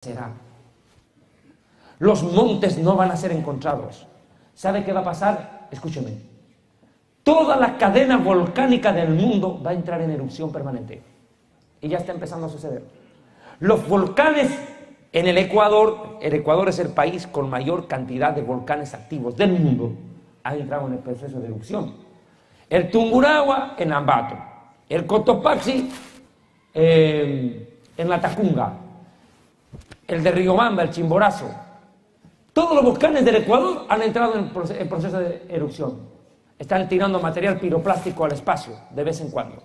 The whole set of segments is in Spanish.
será. Los montes no van a ser encontrados. ¿Sabe qué va a pasar? Escúcheme. Toda la cadena volcánica del mundo va a entrar en erupción permanente. Y ya está empezando a suceder. Los volcanes en el Ecuador es el país con mayor cantidad de volcanes activos del mundo, ha entrado en el proceso de erupción. El Tungurahua en Ambato, el Cotopaxi en la Tacunga, el de Riobamba, el Chimborazo. Todos los volcanes del Ecuador han entrado en el proceso de erupción. Están tirando material piroplástico al espacio de vez en cuando.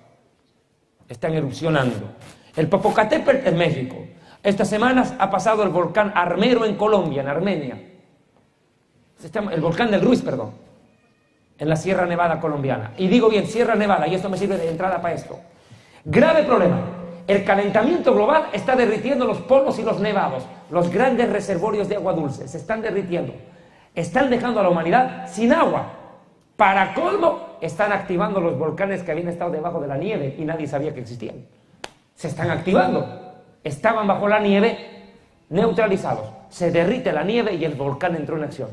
Están erupcionando. El Popocatépetl en México. Estas semanas ha pasado el volcán Armero en Colombia, en Armenia. El volcán del Ruiz, perdón. En la Sierra Nevada colombiana. Y digo bien, Sierra Nevada, y esto me sirve de entrada para esto. Grave problema. El calentamiento global está derritiendo los polos y los nevados. Los grandes reservorios de agua dulce se están derritiendo. Están dejando a la humanidad sin agua. Para colmo, están activando los volcanes que habían estado debajo de la nieve y nadie sabía que existían. Se están activando. Estaban bajo la nieve neutralizados. Se derrite la nieve y el volcán entró en acción.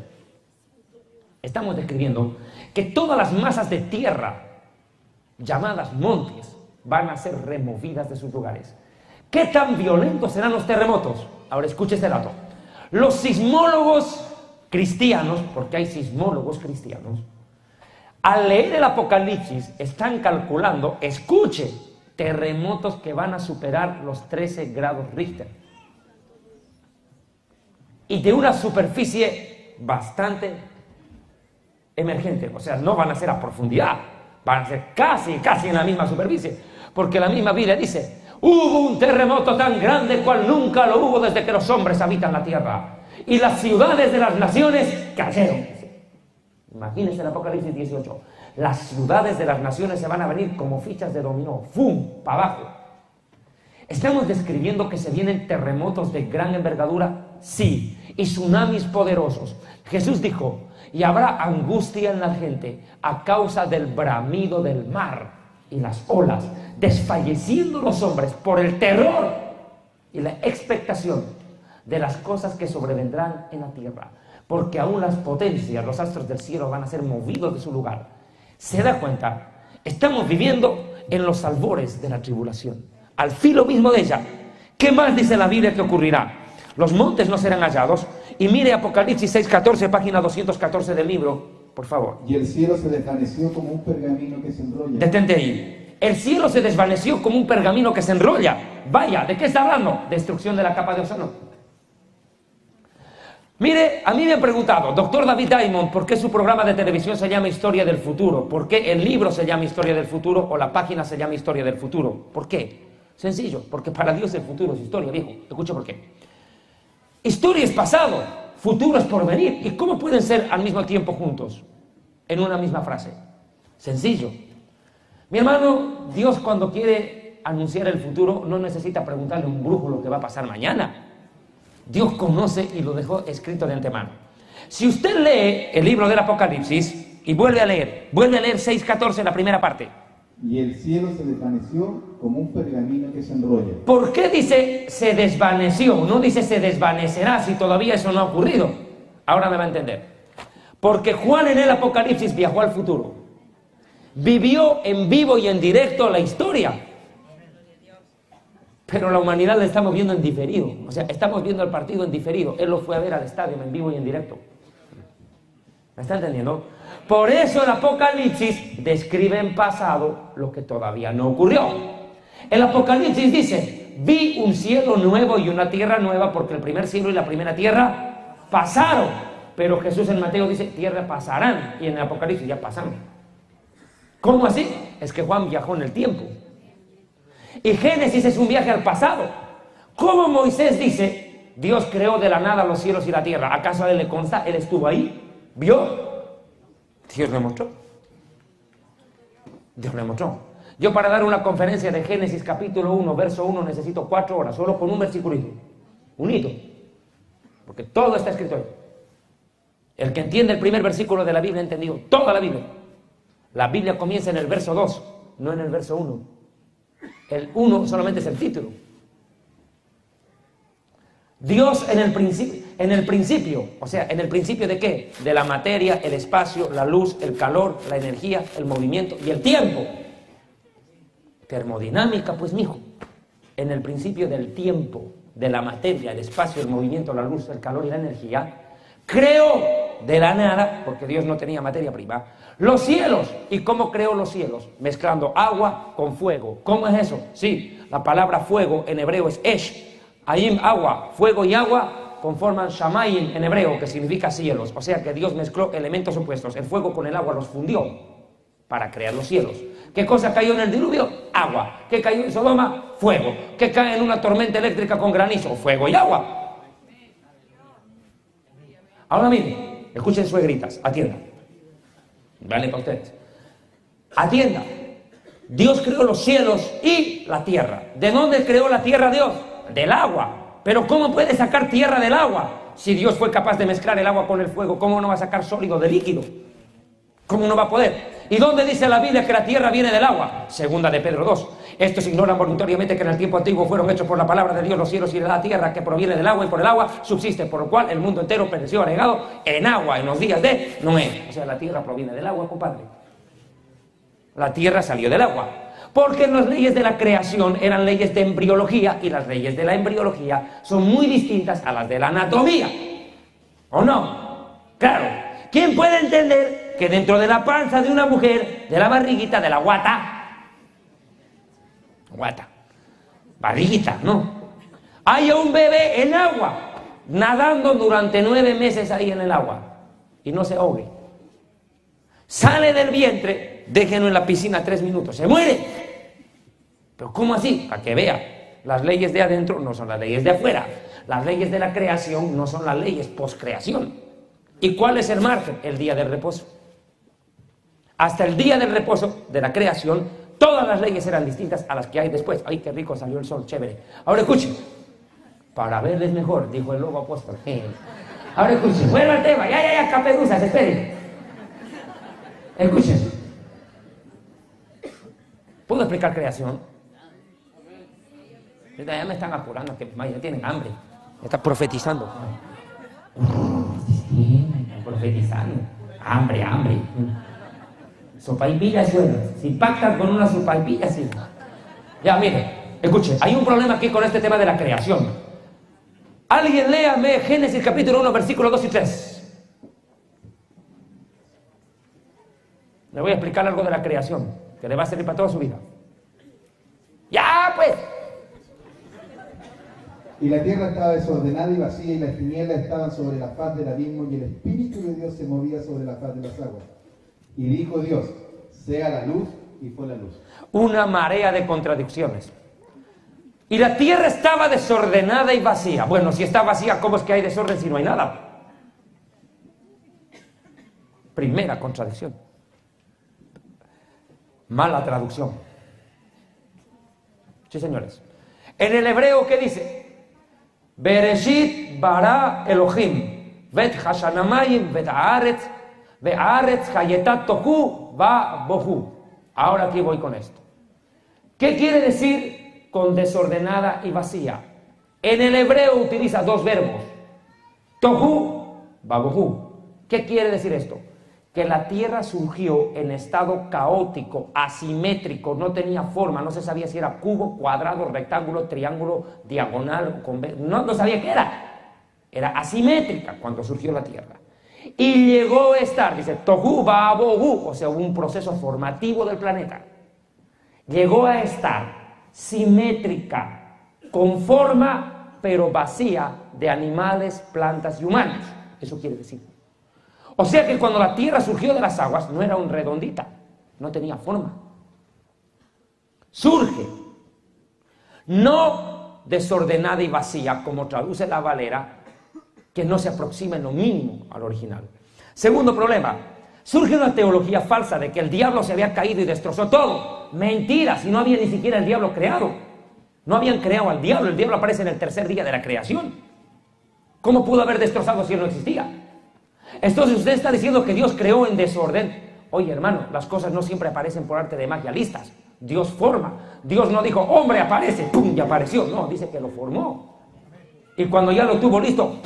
Estamos describiendo que todas las masas de tierra, llamadas montes, van a ser removidas de sus lugares. ¿Qué tan violentos serán los terremotos? Ahora escuche este dato. Los sismólogos cristianos, porque hay sismólogos cristianos, al leer el Apocalipsis están calculando, escuche, terremotos que van a superar los 13 grados Richter. Y de una superficie bastante emergente, o sea, no van a ser a profundidad, van a ser casi en la misma superficie, porque la misma Biblia dice, hubo un terremoto tan grande cual nunca lo hubo desde que los hombres habitan la tierra, y las ciudades de las naciones cayeron. Imagínense el Apocalipsis 18, las ciudades de las naciones se van a venir como fichas de dominó, ¡fum!, para abajo. ¿Estamos describiendo que se vienen terremotos de gran envergadura? Sí, y tsunamis poderosos. Jesús dijo, y habrá angustia en la gente a causa del bramido del mar y las olas, desfalleciendo los hombres por el terror y la expectación de las cosas que sobrevendrán en la tierra, porque aún las potencias, los astros del cielo van a ser movidos de su lugar. ¿Se da cuenta? Estamos viviendo en los albores de la tribulación, al filo mismo de ella. ¿Qué más dice la Biblia que ocurrirá? Los montes no serán hallados. Y mire Apocalipsis 6:14, página 214 del libro, por favor. Y el cielo se desvaneció como un pergamino que se enrolla. Detente ahí. El cielo se desvaneció como un pergamino que se enrolla. Vaya, ¿de qué está hablando? Destrucción de la capa de ozono. Mire, a mí me han preguntado, doctor David Diamond, ¿por qué su programa de televisión se llama Historia del Futuro? ¿Por qué el libro se llama Historia del Futuro o la página se llama Historia del Futuro? ¿Por qué? Sencillo, porque para Dios el futuro es historia, viejo. Escucha por qué. Historia es pasado, futuro es porvenir. ¿Y cómo pueden ser al mismo tiempo juntos? En una misma frase. Sencillo. Mi hermano, Dios cuando quiere anunciar el futuro no necesita preguntarle a un brujo lo que va a pasar mañana. Dios conoce y lo dejó escrito de antemano. Si usted lee el libro del Apocalipsis y vuelve a leer 6:14, la primera parte. Y el cielo se desvaneció como un pergamino que se enrolla. ¿Por qué dice se desvaneció? No dice se desvanecerá si todavía eso no ha ocurrido. Ahora me va a entender. Porque Juan en el Apocalipsis viajó al futuro. Vivió en vivo y en directo la historia. Pero la humanidad la estamos viendo en diferido. O sea, estamos viendo el partido en diferido. Él lo fue a ver al estadio en vivo y en directo. ¿Me está entendiendo? Por eso el Apocalipsis describe en pasado lo que todavía no ocurrió. El Apocalipsis dice, vi un cielo nuevo y una tierra nueva, porque el primer cielo y la primera tierra pasaron. Pero Jesús en Mateo dice, tierra pasarán. Y en el Apocalipsis ya pasaron. ¿Cómo así? Es que Juan viajó en el tiempo. Y Génesis es un viaje al pasado. ¿Cómo Moisés dice, Dios creó de la nada los cielos y la tierra? ¿Acaso a él le consta? ¿Él estuvo ahí? ¿Vio? Dios le mostró. Dios le mostró. Yo para dar una conferencia de Génesis capítulo 1, verso 1, necesito 4 horas, solo con un versiculito. Un hito. Porque todo está escrito ahí. El que entiende el primer versículo de la Biblia ha entendido toda la Biblia. La Biblia comienza en el verso 2, no en el verso 1. El 1 solamente es el título. Dios en el principio, o sea, ¿en el principio de qué? De la materia, el espacio, la luz, el calor, la energía, el movimiento y el tiempo. Termodinámica, pues, mijo. En el principio del tiempo, de la materia, el espacio, el movimiento, la luz, el calor y la energía, creó de la nada, porque Dios no tenía materia prima, los cielos. ¿Y cómo creó los cielos? Mezclando agua con fuego. ¿Cómo es eso? Sí, la palabra fuego en hebreo es esh. Ahí agua, fuego y agua conforman shamayim en hebreo, que significa cielos. O sea que Dios mezcló elementos opuestos. El fuego con el agua los fundió para crear los cielos. ¿Qué cosa cayó en el diluvio? Agua. ¿Qué cayó en Sodoma? Fuego. ¿Qué cae en una tormenta eléctrica con granizo? Fuego y agua. Ahora miren, escuchen suegritas, atiendan. Vale para ustedes. Atiendan. Dios creó los cielos y la tierra. ¿De dónde creó la tierra Dios? Del agua. Pero ¿cómo puede sacar tierra del agua? Si Dios fue capaz de mezclar el agua con el fuego, ¿cómo no va a sacar sólido de líquido? ¿Cómo no va a poder? ¿Y dónde dice la Biblia que la tierra viene del agua? Segunda de Pedro 2. Estos ignoran voluntariamente que en el tiempo antiguo fueron hechos por la palabra de Dios los cielos y la tierra, que proviene del agua y por el agua subsiste, por lo cual el mundo entero pereció anegado en agua en los días de Noé. O sea, la tierra proviene del agua, compadre. La tierra salió del agua. Porque las leyes de la creación eran leyes de embriología y las leyes de la embriología son muy distintas a las de la anatomía. ¿O no? Claro. ¿Quién puede entender que dentro de la panza de una mujer, de la barriguita, de la guata, barriguita, ¿no?, haya un bebé en agua, nadando durante 9 meses ahí en el agua y no se ahogue? Sale del vientre, déjenlo en la piscina 3 minutos, se muere. ¿Pero cómo así? Para que vea, las leyes de adentro no son las leyes de afuera. Las leyes de la creación no son las leyes post-creación. ¿Y cuál es el margen? El día del reposo. Hasta el día del reposo de la creación, todas las leyes eran distintas a las que hay después. ¡Ay, qué rico salió el sol! Chévere. Ahora escuchen. Para verles mejor, dijo el lobo apóstol. Ahora escuchen. Vuelva al tema. Ya, capeduzas, esperen. Escuchen. ¿Puedo explicar creación? Ya me están apurando, que ya tienen hambre. Me están profetizando. Profetizando. Hambre. Sopaipilla es bueno. Si pactan con una sopaipilla, sí. Ya, mire, escuche, hay un problema aquí con este tema de la creación. Alguien léame Génesis capítulo 1, versículos 2 y 3. Le voy a explicar algo de la creación, que le va a servir para toda su vida. ¡Ya, pues! Y la tierra estaba desordenada y vacía, y las tinieblas estaban sobre la faz del abismo, y el Espíritu de Dios se movía sobre la faz de las aguas. Y dijo Dios, sea la luz, y fue la luz. Una marea de contradicciones. Y la tierra estaba desordenada y vacía. Bueno, si está vacía, ¿cómo es que hay desorden si no hay nada? Primera contradicción. Mala traducción. Sí, señores. En el hebreo, ¿qué dice? Bereshit bara Elohim vet hashanamayim vet haaretz ve'aretz hayetat tohu va bohu. Ahora aquí voy con esto. ¿Qué quiere decir con desordenada y vacía? En el hebreo utiliza 2 verbos. Tohu va bohu. ¿Qué quiere decir esto? Que la tierra surgió en estado caótico, asimétrico, no tenía forma, no se sabía si era cubo, cuadrado, rectángulo, triángulo, diagonal, no sabía qué era. Era asimétrica cuando surgió la tierra. Y llegó a estar, dice, tohu va bohu, o sea, hubo un proceso formativo del planeta. Llegó a estar simétrica, con forma, pero vacía de animales, plantas y humanos. Eso quiere decir. O sea que cuando la tierra surgió de las aguas, no era un redondita, no tenía forma. Surge, no desordenada y vacía, como traduce la Valera, que no se aproxima en lo mínimo al original. Segundo problema, surge una teología falsa de que el diablo se había caído y destrozó todo. Mentira, si no había ni siquiera el diablo creado. No habían creado al diablo, el diablo aparece en el 3er día de la creación. ¿Cómo pudo haber destrozado si él no existía? Entonces usted está diciendo que Dios creó en desorden. Oye, hermano, las cosas no siempre aparecen por arte de magia listas. Dios forma. Dios no dijo, hombre, aparece, ¡pum!, y apareció. No, dice que lo formó. Y cuando ya lo tuvo listo,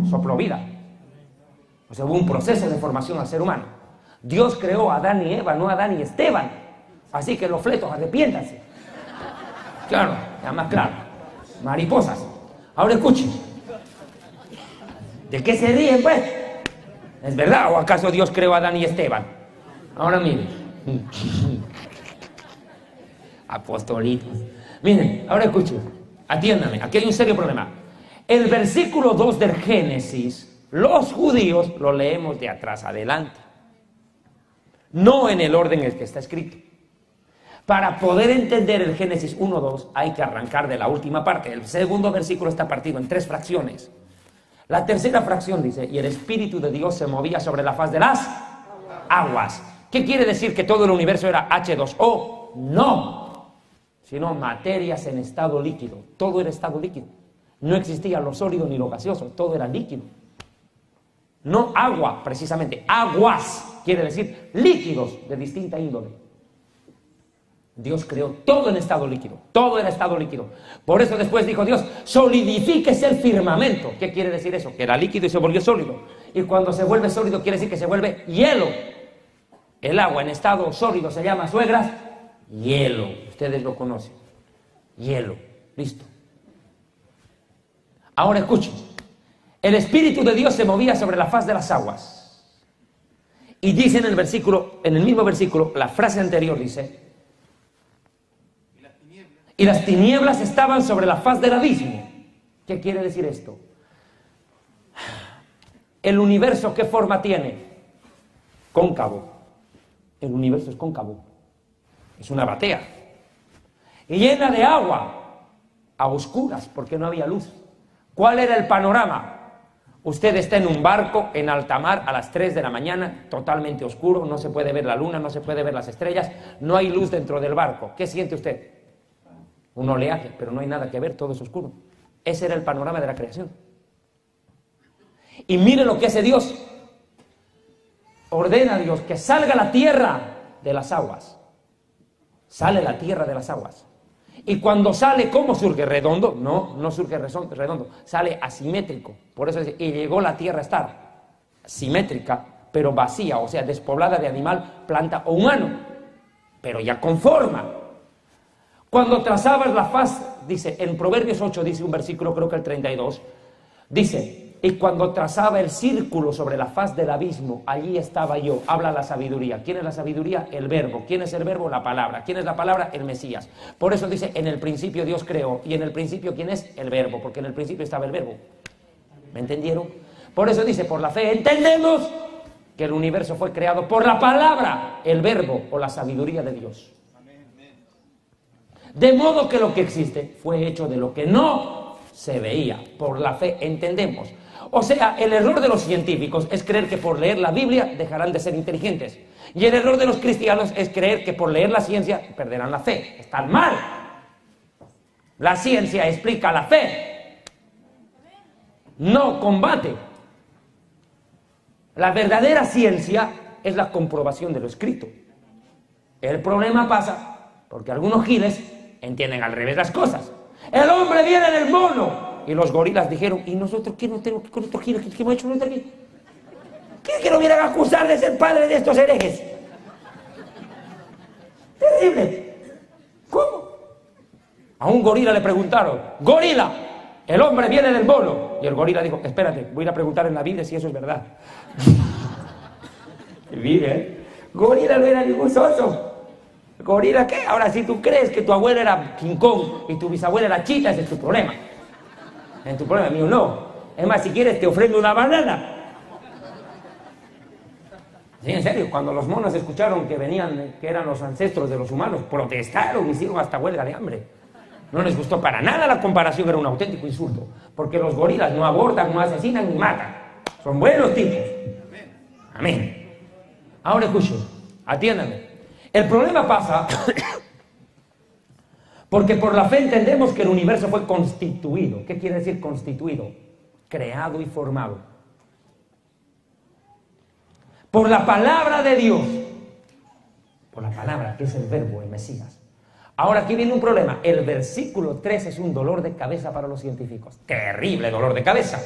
sopló vida. O sea, hubo un proceso de formación al ser humano. Dios creó a Adán y Eva, no a Adán y Esteban. Así que los fletos, arrepiéntanse. Claro, ya más claro. Mariposas. Ahora escuchen. ¿De qué se ríen, pues? ¿Es verdad o acaso Dios creó a Adán y Esteban? Ahora miren. Apostolitos. Miren, ahora escuchen. Atiéndanme, aquí hay un serio problema. El versículo 2 del Génesis, los judíos lo leemos de atrás adelante. No en el orden en el que está escrito. Para poder entender el Génesis 1-2 hay que arrancar de la última parte. El segundo versículo está partido en 3 fracciones. La tercera fracción dice, y el Espíritu de Dios se movía sobre la faz de las aguas. ¿Qué quiere decir que todo el universo era H2O? No, sino materias en estado líquido. Todo era estado líquido. No existía lo sólido ni lo gaseoso, todo era líquido. No agua, precisamente, aguas, quiere decir líquidos de distinta índole. Dios creó todo en estado líquido, todo era estado líquido. Por eso después dijo Dios, solidifíquese el firmamento. ¿Qué quiere decir eso? Que era líquido y se volvió sólido. Y cuando se vuelve sólido quiere decir que se vuelve hielo. El agua en estado sólido se llama, suegras, hielo. Ustedes lo conocen. Hielo. Listo. Ahora escuchen. El Espíritu de Dios se movía sobre la faz de las aguas. Y dice en el versículo, en el mismo versículo, la frase anterior dice, y las tinieblas estaban sobre la faz del abismo. ¿Qué quiere decir esto? El universo, ¿qué forma tiene? Cóncavo. El universo es cóncavo. Es una batea. Y llena de agua. A oscuras, porque no había luz. ¿Cuál era el panorama? Usted está en un barco en alta mar a las 3 de la mañana, totalmente oscuro, no se puede ver la luna, no se puede ver las estrellas, no hay luz dentro del barco. ¿Qué siente usted? Un oleaje, pero no hay nada que ver, todo es oscuro. Ese era el panorama de la creación. Y mire lo que hace Dios. Ordena a Dios que salga la tierra de las aguas. Sale la tierra de las aguas. Y cuando sale, ¿cómo surge? ¿Redondo? No, no surge redondo, sale asimétrico. Por eso dice, y llegó la tierra a estar simétrica, pero vacía, o sea, despoblada de animal, planta o humano, pero ya con forma. Cuando trazabas la faz, dice, en Proverbios 8, dice un versículo, creo que el 32, dice, y cuando trazaba el círculo sobre la faz del abismo, allí estaba yo. Habla la sabiduría. ¿Quién es la sabiduría? El verbo. ¿Quién es el verbo? La palabra. ¿Quién es la palabra? El Mesías. Por eso dice, en el principio Dios creó. Y en el principio, ¿quién es? El verbo. Porque en el principio estaba el verbo. ¿Me entendieron? Por eso dice, por la fe entendemos que el universo fue creado por la palabra, el verbo o la sabiduría de Dios. De modo que lo que existe fue hecho de lo que no se veía. Por la fe entendemos. O sea, el error de los científicos es creer que por leer la Biblia dejarán de ser inteligentes. Y el error de los cristianos es creer que por leer la ciencia perderán la fe. Están mal. La ciencia explica la fe. No combate. La verdadera ciencia es la comprobación de lo escrito. El problema pasa porque algunos giles entienden al revés las cosas. El hombre viene del mono. Y los gorilas dijeron, ¿y nosotros qué no tenemos que con estos giles que hemos hecho nosotros aquí? ¿Quieren que nos vienen a acusar de ser padre de estos herejes? Terrible. ¿Cómo? A un gorila le preguntaron, gorila, el hombre viene del mono. Y el gorila dijo, espérate, voy a ir a preguntar en la Biblia si eso es verdad. Gorila no era ningún soso. ¿Gorila qué? Ahora, si tú crees que tu abuela era King Kong y tu bisabuela era Chita, ese es tu problema. Es tu problema, mío no. Es más, si quieres te ofrendo una banana. Sí, en serio, cuando los monos escucharon que venían, que eran los ancestros de los humanos, protestaron, hicieron hasta huelga de hambre. No les gustó para nada la comparación, era un auténtico insulto. Porque los gorilas no abortan, no asesinan ni matan. Son buenos tipos. Amén. Ahora escuchen, atiéndanme. El problema pasa porque por la fe entendemos que el universo fue constituido. ¿Qué quiere decir constituido? Creado y formado. Por la palabra de Dios. Por la palabra, que es el verbo, el Mesías. Ahora aquí viene un problema. El versículo 3 es un dolor de cabeza para los científicos. Terrible dolor de cabeza.